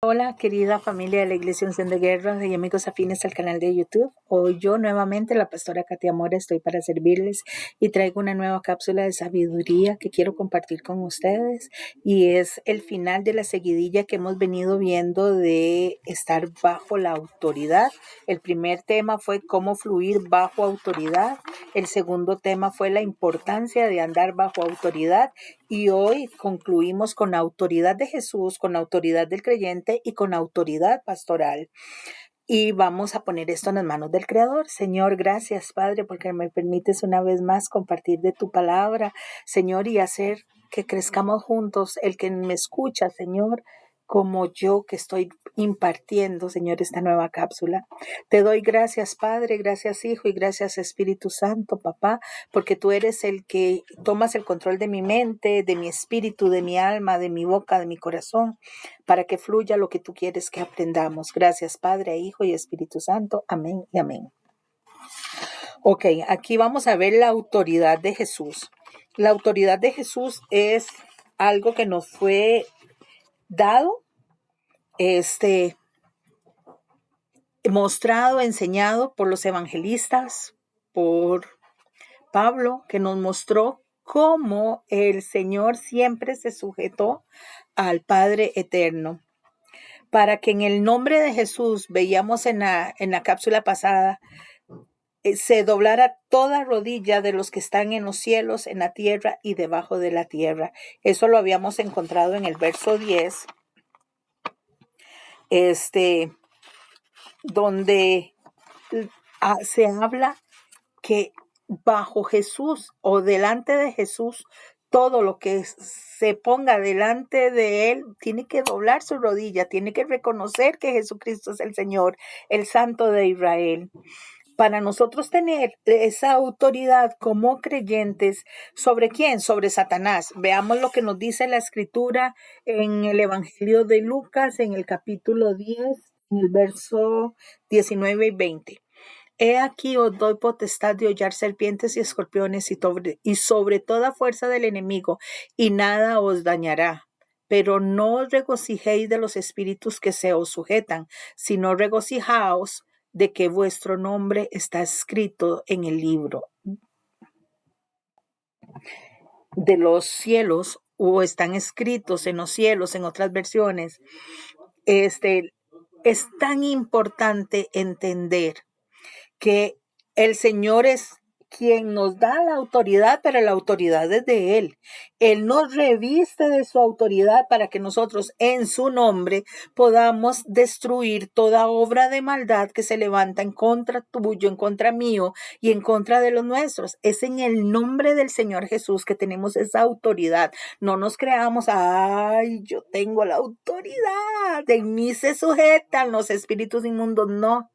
Hola, querida familia de la Iglesia Unción de Guerra y amigos afines al canal de YouTube. Hoy yo nuevamente, la pastora Katia Mora, estoy para servirles y traigo una nueva cápsula de sabiduría que quiero compartir con ustedes, y es el final de la seguidilla que hemos venido viendo de estar bajo la autoridad. El primer tema fue cómo fluir bajo autoridad. El segundo tema fue la importancia de andar bajo autoridad. Y hoy concluimos con autoridad de Jesús, con autoridad del creyente y con autoridad pastoral. Y vamos a poner esto en las manos del Creador. Señor, gracias, Padre, porque me permites una vez más compartir de tu palabra, Señor, y hacer que crezcamos juntos. El que me escucha, Señor, como yo que estoy impartiendo, Señor, esta nueva cápsula. Te doy gracias, Padre, gracias, Hijo, y gracias, Espíritu Santo, Papá, porque tú eres el que tomas el control de mi mente, de mi espíritu, de mi alma, de mi boca, de mi corazón, para que fluya lo que tú quieres que aprendamos. Gracias, Padre, Hijo y Espíritu Santo. Amén y amén. Ok, aquí vamos a ver la autoridad de Jesús. La autoridad de Jesús es algo que nos fue dado, mostrado, enseñado por los evangelistas, por Pablo, que nos mostró cómo el Señor siempre se sujetó al Padre eterno, para que en el nombre de Jesús, veíamos en la cápsula pasada, se doblara toda rodilla de los que están en los cielos, en la tierra y debajo de la tierra. Eso lo habíamos encontrado en el verso 10, donde se habla que bajo Jesús o delante de Jesús, todo lo que se ponga delante de él tiene que doblar su rodilla, tiene que reconocer que Jesucristo es el Señor, el Santo de Israel. Para nosotros tener esa autoridad como creyentes, ¿sobre quién? Sobre Satanás. Veamos lo que nos dice la Escritura en el Evangelio de Lucas, en el capítulo 10, en el verso 19 y 20. He aquí os doy potestad de hollar serpientes y escorpiones y sobre toda fuerza del enemigo, y nada os dañará. Pero no os regocijéis de los espíritus que se os sujetan, sino regocijaos de que vuestro nombre está escrito en el libro de los cielos, o están escritos en los cielos, en otras versiones. Es tan importante entender que el Señor es quien nos da la autoridad, pero la autoridad es de Él. Él nos reviste de su autoridad para que nosotros en su nombre podamos destruir toda obra de maldad que se levanta en contra tuyo, en contra mío y en contra de los nuestros. Es en el nombre del Señor Jesús que tenemos esa autoridad. No nos creamos, ay, yo tengo la autoridad, de mí se sujetan los espíritus inmundos. No.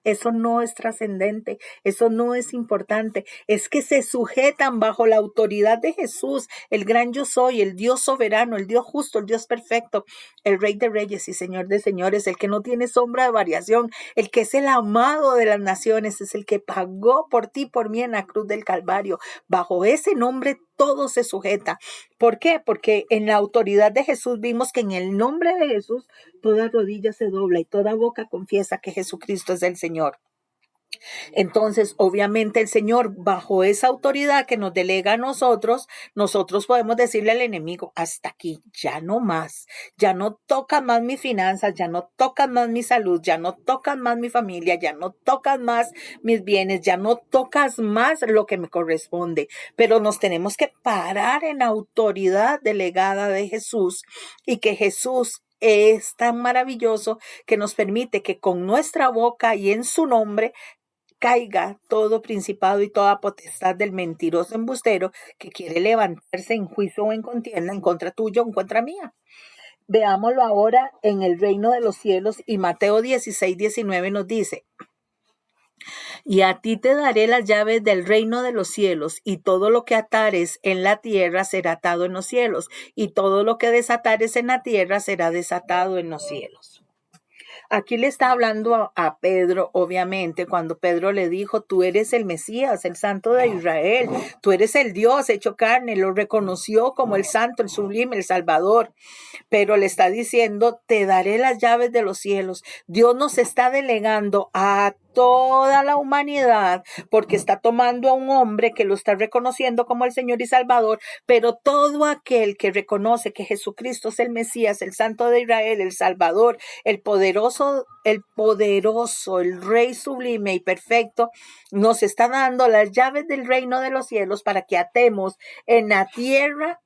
Eso no es trascendente, eso no es importante. Es que se sujetan bajo la autoridad de Jesús, el gran yo soy, el Dios soberano, el Dios justo, el Dios perfecto, el Rey de reyes y Señor de señores, el que no tiene sombra de variación, el que es el amado de las naciones, es el que pagó por ti, por mí en la cruz del Calvario. Bajo ese nombre todo se sujeta. ¿Por qué? Porque en la autoridad de Jesús vimos que en el nombre de Jesús toda rodilla se dobla y toda boca confiesa que Jesucristo es el Señor. Entonces, obviamente el Señor, bajo esa autoridad que nos delega a nosotros podemos decirle al enemigo, hasta aquí, ya no más, ya no tocan más mis finanzas, ya no tocan más mi salud, ya no tocan más mi familia, ya no tocan más mis bienes, ya no tocas más lo que me corresponde. Pero nos tenemos que parar en la autoridad delegada de Jesús, y que Jesús es tan maravilloso que nos permite que con nuestra boca y en su nombre caiga todo principado y toda potestad del mentiroso embustero que quiere levantarse en juicio o en contienda en contra tuya o en contra mía. Veámoslo ahora en el reino de los cielos, y Mateo 16:19 nos dice: y a ti te daré las llaves del reino de los cielos, y todo lo que atares en la tierra será atado en los cielos, y todo lo que desatares en la tierra será desatado en los cielos. Aquí le está hablando a Pedro, obviamente, cuando Pedro le dijo, tú eres el Mesías, el Santo de Israel, tú eres el Dios hecho carne, lo reconoció como el Santo, el Sublime, el Salvador, pero le está diciendo, te daré las llaves de los cielos. Dios nos está delegando a toda la humanidad porque está tomando a un hombre que lo está reconociendo como el Señor y Salvador, pero todo aquel que reconoce que Jesucristo es el Mesías, el Santo de Israel, el Salvador, el Rey sublime y perfecto, nos está dando las llaves del reino de los cielos para que atemos en la tierra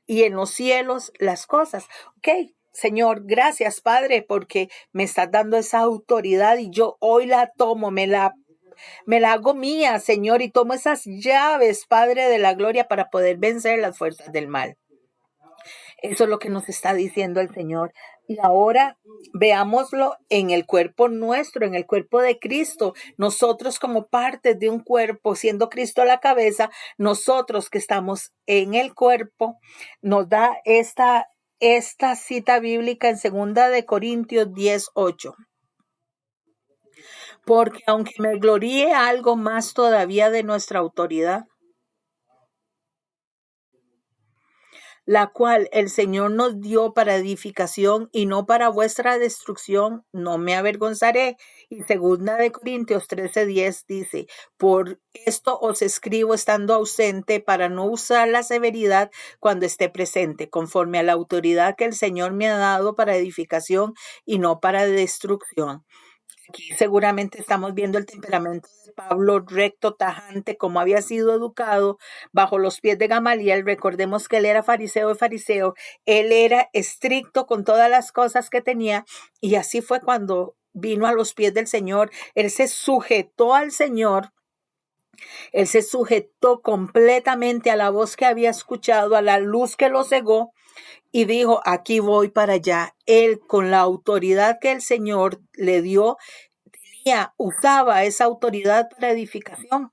y en los cielos las cosas. Ok, Señor, gracias, Padre, porque me estás dando esa autoridad y yo hoy la tomo, me la hago mía, Señor, y tomo esas llaves, Padre de la gloria, para poder vencer las fuerzas del mal. Eso es lo que nos está diciendo el Señor. Y ahora veámoslo en el cuerpo nuestro, en el cuerpo de Cristo. Nosotros como parte de un cuerpo, siendo Cristo la cabeza, nosotros que estamos en el cuerpo, nos da esta cita bíblica en 2 Corintios 10:8. Porque aunque me gloríe algo más todavía de nuestra autoridad, la cual el Señor nos dio para edificación y no para vuestra destrucción, no me avergonzaré. Y 2 Corintios 13:10 dice, por esto os escribo estando ausente para no usar la severidad cuando esté presente, conforme a la autoridad que el Señor me ha dado para edificación y no para destrucción. Aquí seguramente estamos viendo el temperamento de Pablo, recto, tajante, como había sido educado bajo los pies de Gamaliel. Recordemos que él era fariseo de fariseo, él era estricto con todas las cosas que tenía, y así fue cuando vino a los pies del Señor. Él se sujetó al Señor, él se sujetó completamente a la voz que había escuchado, a la luz que lo cegó, y dijo, aquí voy para allá. Él, con la autoridad que el Señor le dio, usaba esa autoridad para edificación.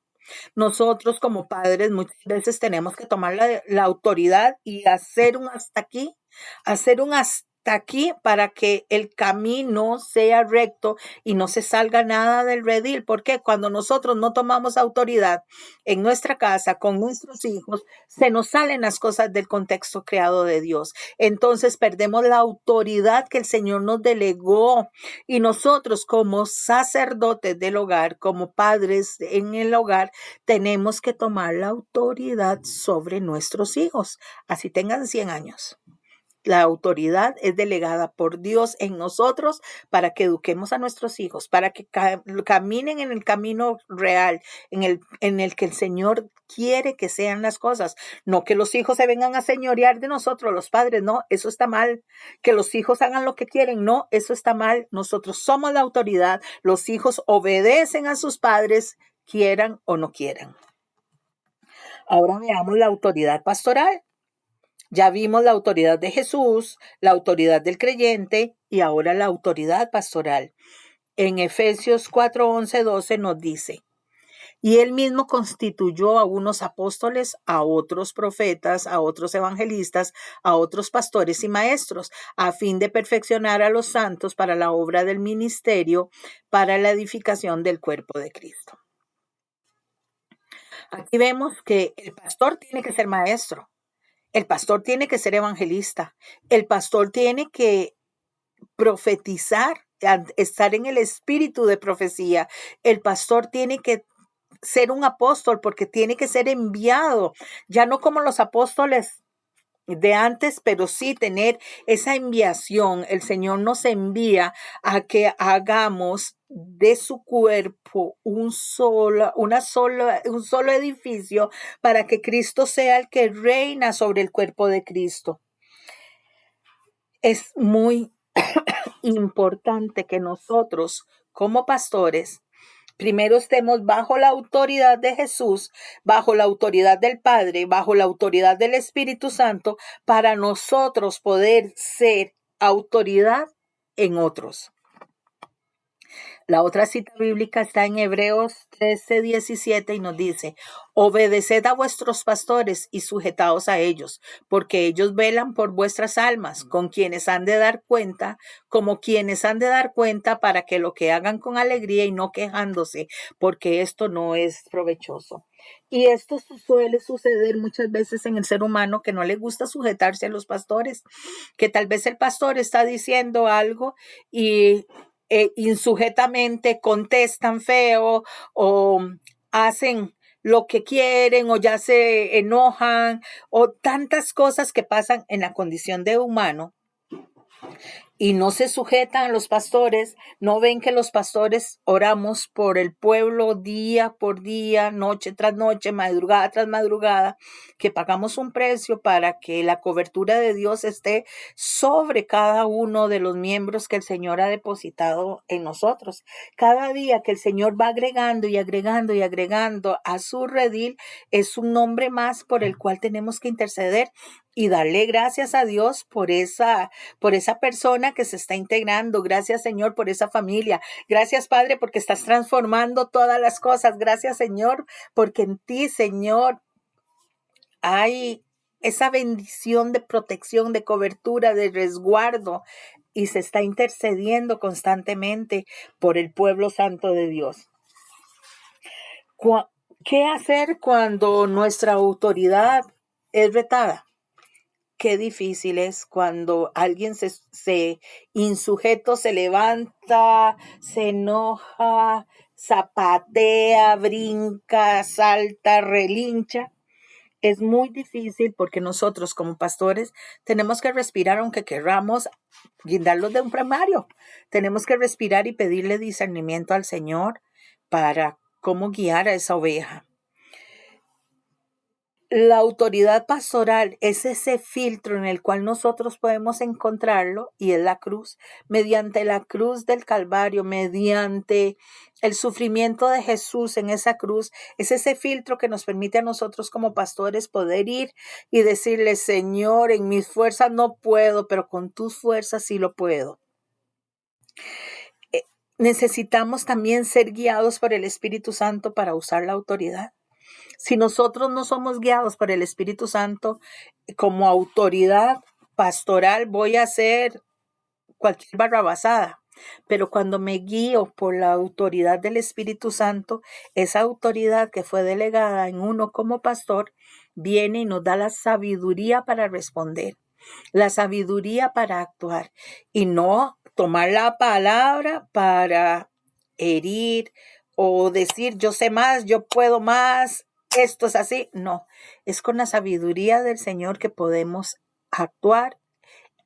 Nosotros como padres muchas veces tenemos que tomar la autoridad y hacer un hasta aquí, hacer un hasta aquí para que el camino sea recto y no se salga nada del redil. Porque cuando nosotros no tomamos autoridad en nuestra casa con nuestros hijos, se nos salen las cosas del contexto creado de Dios. Entonces perdemos la autoridad que el Señor nos delegó, y nosotros como sacerdotes del hogar, como padres en el hogar, tenemos que tomar la autoridad sobre nuestros hijos, así tengan 100 años. La autoridad es delegada por Dios en nosotros para que eduquemos a nuestros hijos, para que caminen en el camino real, en el que el Señor quiere que sean las cosas. No que los hijos se vengan a señorear de nosotros, los padres, no, eso está mal. Que los hijos hagan lo que quieren, no, eso está mal. Nosotros somos la autoridad, los hijos obedecen a sus padres, quieran o no quieran. Ahora veamos la autoridad pastoral. Ya vimos la autoridad de Jesús, la autoridad del creyente y ahora la autoridad pastoral. En Efesios 4:11-12 nos dice, y él mismo constituyó a unos apóstoles, a otros profetas, a otros evangelistas, a otros pastores y maestros, a fin de perfeccionar a los santos para la obra del ministerio, para la edificación del cuerpo de Cristo. Aquí vemos que el pastor tiene que ser maestro. El pastor tiene que ser evangelista. El pastor tiene que profetizar, estar en el espíritu de profecía. El pastor tiene que ser un apóstol porque tiene que ser enviado, ya no como los apóstoles de antes, pero sí tener esa enviación. El Señor nos envía a que hagamos de su cuerpo un solo edificio para que Cristo sea el que reina sobre el cuerpo de Cristo. Es muy importante que nosotros como pastores primero estemos bajo la autoridad de Jesús, bajo la autoridad del Padre, bajo la autoridad del Espíritu Santo, para nosotros poder ser autoridad en otros. La otra cita bíblica está en Hebreos 13:17 y nos dice, obedeced a vuestros pastores y sujetaos a ellos, porque ellos velan por vuestras almas, con quienes han de dar cuenta, como quienes han de dar cuenta para que lo que hagan con alegría y no quejándose, porque esto no es provechoso. Y esto suele suceder muchas veces en el ser humano que no le gusta sujetarse a los pastores, que tal vez el pastor está diciendo algo y insujetamente contestan feo o hacen lo que quieren o ya se enojan o tantas cosas que pasan en la condición de humano y no se sujetan a los pastores, no ven que los pastores oramos por el pueblo día por día, noche tras noche, madrugada tras madrugada, que pagamos un precio para que la cobertura de Dios esté sobre cada uno de los miembros que el Señor ha depositado en nosotros. Cada día que el Señor va agregando y agregando y agregando a su redil, es un nombre más por el cual tenemos que interceder y darle gracias a Dios por esa persona que se está integrando. Gracias, Señor, por esa familia. Gracias, Padre, porque estás transformando todas las cosas. Gracias, Señor, porque en ti, Señor, hay esa bendición de protección, de cobertura, de resguardo, y se está intercediendo constantemente por el pueblo santo de Dios. ¿Qué hacer cuando nuestra autoridad es retada? Qué difícil es cuando alguien se insujeto se levanta, se enoja, zapatea, brinca, salta, relincha. Es muy difícil porque nosotros como pastores tenemos que respirar aunque querramos guindarlos de un primario. Tenemos que respirar y pedirle discernimiento al Señor para cómo guiar a esa oveja. La autoridad pastoral es ese filtro en el cual nosotros podemos encontrarlo y es la cruz. Mediante la cruz del Calvario, mediante el sufrimiento de Jesús en esa cruz, es ese filtro que nos permite a nosotros como pastores poder ir y decirle, Señor, en mis fuerzas no puedo, pero con tus fuerzas sí lo puedo. Necesitamos también ser guiados por el Espíritu Santo para usar la autoridad. Si nosotros no somos guiados por el Espíritu Santo como autoridad pastoral, voy a hacer cualquier barrabasada. Pero cuando me guío por la autoridad del Espíritu Santo, esa autoridad que fue delegada en uno como pastor, viene y nos da la sabiduría para responder, la sabiduría para actuar y no tomar la palabra para herir o decir yo sé más, yo puedo más, esto es así. No, es con la sabiduría del Señor que podemos actuar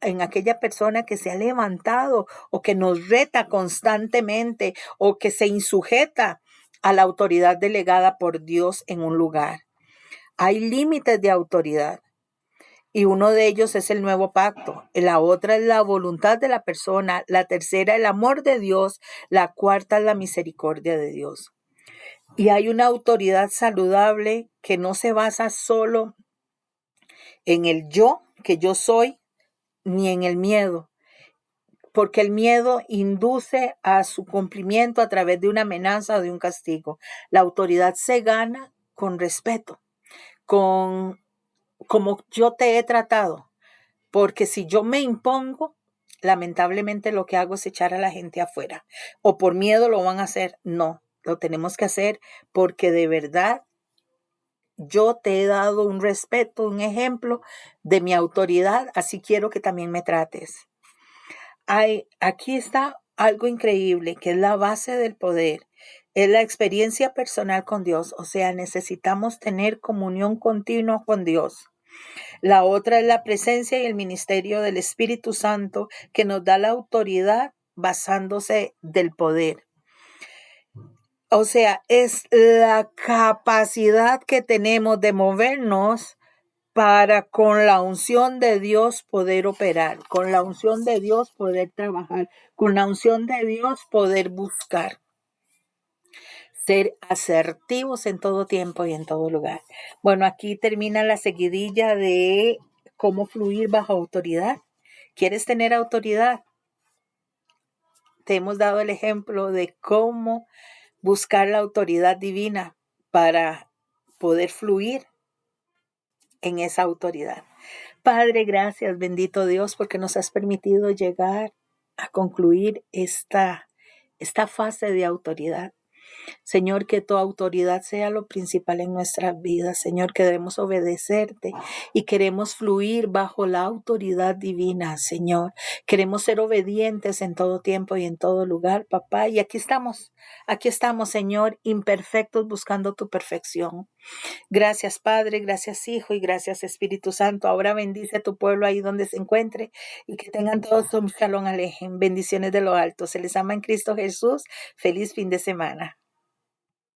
en aquella persona que se ha levantado o que nos reta constantemente o que se insujeta a la autoridad delegada por Dios en un lugar. Hay límites de autoridad y uno de ellos es el nuevo pacto. La otra es la voluntad de la persona. La tercera, el amor de Dios. La cuarta es la misericordia de Dios. Y hay una autoridad saludable que no se basa solo en el yo, que yo soy, ni en el miedo, porque el miedo induce a su cumplimiento a través de una amenaza o de un castigo. La autoridad se gana con respeto, con como yo te he tratado, porque si yo me impongo, lamentablemente lo que hago es echar a la gente afuera, o por miedo lo van a hacer. No, lo tenemos que hacer porque de verdad yo te he dado un respeto, un ejemplo de mi autoridad, así quiero que también me trates. Aquí está algo increíble, que es la base del poder, es la experiencia personal con Dios, o sea, necesitamos tener comunión continua con Dios. La otra es la presencia y el ministerio del Espíritu Santo que nos da la autoridad basándose del poder. O sea, es la capacidad que tenemos de movernos para con la unción de Dios poder operar, con la unción de Dios poder trabajar, con la unción de Dios poder buscar, ser asertivos en todo tiempo y en todo lugar. Bueno, aquí termina la seguidilla de cómo fluir bajo autoridad. ¿Quieres tener autoridad? te hemos dado el ejemplo de cómo buscar la autoridad divina para poder fluir en esa autoridad. Padre, gracias, bendito Dios, porque nos has permitido llegar a concluir esta fase de autoridad. Señor, que tu autoridad sea lo principal en nuestras vidas. Señor, que debemos obedecerte y queremos fluir bajo la autoridad divina, Señor. Queremos ser obedientes en todo tiempo y en todo lugar, papá. Y aquí estamos, Señor, imperfectos buscando tu perfección. Gracias, Padre, gracias, Hijo, y gracias, Espíritu Santo. Ahora bendice a tu pueblo ahí donde se encuentre y que tengan todos un shalom alejem. Bendiciones de lo alto. Se les ama en Cristo Jesús. Feliz fin de semana.